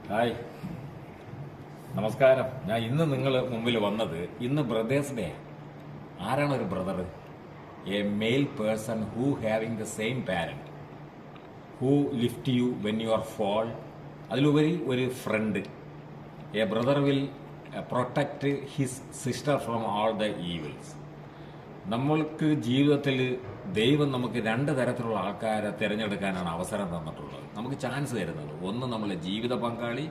Hi, നമസ്കാരം. ഞാൻ ഇന്ന് നിങ്ങൾ മുമ്പിൽ വന്നത്, ഇന്ന് ബ്രദേഴ്സ് ഡേ. ആരാണ് ഒരു brother? A male person who having the same parent, who lift you when you are fall. അതിലുപരി ഒരു friend. A brother will protect his sister from all the evils. നമ്മൾക്ക് ജീവിതത്തിൽ ദൈവം നമുക്ക് രണ്ട് തരത്തിലുള്ള ആൾക്കാരെ തിരഞ്ഞെടുക്കാനാണ് അവസരം തന്നിട്ടുള്ളത്, നമുക്ക് ചാൻസ് തരുന്നത്. ഒന്ന് നമ്മളെ ജീവിത പങ്കാളി,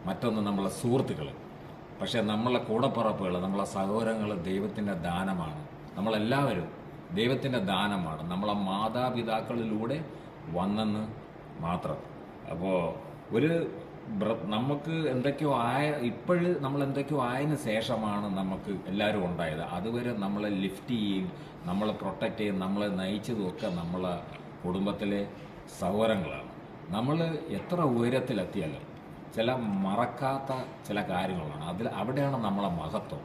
മറ്റൊന്ന് നമ്മളെ സുഹൃത്തുക്കൾ. പക്ഷെ നമ്മളെ കൂടപ്പുറപ്പുകൾ, നമ്മളെ സഹോദരങ്ങൾ ദൈവത്തിൻ്റെ ദാനമാണ്. നമ്മളെല്ലാവരും ദൈവത്തിൻ്റെ ദാനമാണ്, നമ്മളെ മാതാപിതാക്കളിലൂടെ വന്നെന്ന് മാത്രം. അപ്പോൾ ഒരു നമുക്ക് എന്തൊക്കെയോ ഇപ്പോഴ് നമ്മൾ എന്തൊക്കെയോ ആയതിനു ശേഷമാണ് നമുക്ക് എല്ലാവരും ഉണ്ടായത്. അതുവരെ നമ്മളെ ലിഫ്റ്റ് ചെയ്യും, നമ്മളെ പ്രൊട്ടക്റ്റ് ചെയ്യും, നമ്മളെ നയിച്ചതും ഒക്കെ നമ്മളെ കുടുംബത്തിലെ സഹോദരങ്ങളാണ്. നമ്മൾ എത്ര ഉയരത്തിലെത്തിയാലും ചില മറക്കാത്ത ചില കാര്യങ്ങളാണ്. അവിടെയാണ് നമ്മളെ മഹത്വം.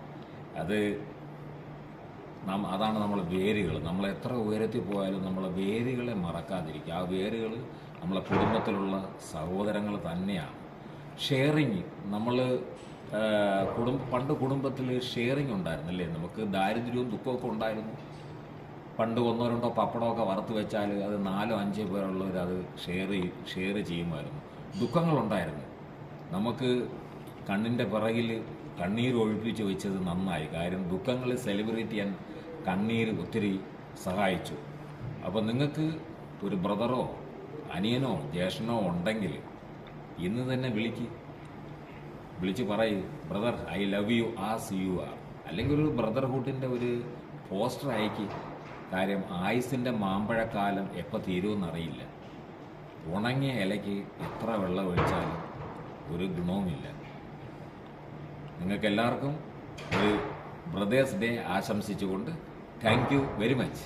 അതാണ് നമ്മളെ വേരുകൾ. നമ്മൾ എത്ര ഉയരത്തിൽ പോയാലും നമ്മളെ വേരുകളെ മറക്കാതിരിക്കുക. ആ വേരുകൾ നമ്മളെ കുടുംബത്തിലുള്ള സഹോദരങ്ങൾ തന്നെയാണ്. ഷെയറിങ്, നമ്മൾ പണ്ട് കുടുംബത്തിൽ ഷെയറിങ് ഉണ്ടായിരുന്നല്ലേ. നമുക്ക് ദാരിദ്ര്യവും ദുഃഖമൊക്കെ ഉണ്ടായിരുന്നു. പണ്ട് ഒന്നോ രണ്ടോ പപ്പടമൊക്കെ വറുത്ത് വെച്ചാൽ അത് 4-5 പേരുള്ളവർ അത് ഷെയർ ചെയ്യുമായിരുന്നു. ദുഃഖങ്ങളുണ്ടായിരുന്നു. നമുക്ക് കണ്ണിൻ്റെ പിറകിൽ കണ്ണീർ ഒഴിപ്പിച്ച് വെച്ചത് നന്നായി. കാര്യം ദുഃഖങ്ങൾ സെലിബ്രേറ്റ് ചെയ്യാൻ കണ്ണീർ ഒത്തിരി സഹായിച്ചു. അപ്പോൾ നിങ്ങൾക്ക് ഒരു ബ്രദറോ അനിയനോ ജ്യേഷ്ഠനോ ഉണ്ടെങ്കിൽ ഇന്ന് തന്നെ വിളിച്ച് പറയൂ, brother I love you as you are. അല്ലെങ്കിൽ ഒരു ബ്രദർഹുഡിൻ്റെ ഒരു പോസ്റ്റർ അയക്കി. കാര്യം ആയുസിൻ്റെ മാമ്പഴക്കാലം എപ്പോൾ തീരുമെന്നറിയില്ല. ഉണങ്ങിയ ഇലയ്ക്ക് എത്ര വെള്ളം ഒഴിച്ചാലും ഒരു ഗുണവുമില്ല. നിങ്ങൾക്കെല്ലാവർക്കും ഒരു ബ്രദേഴ്സ് ഡേ ആശംസിച്ചുകൊണ്ട് താങ്ക് യു വെരി മച്ച്.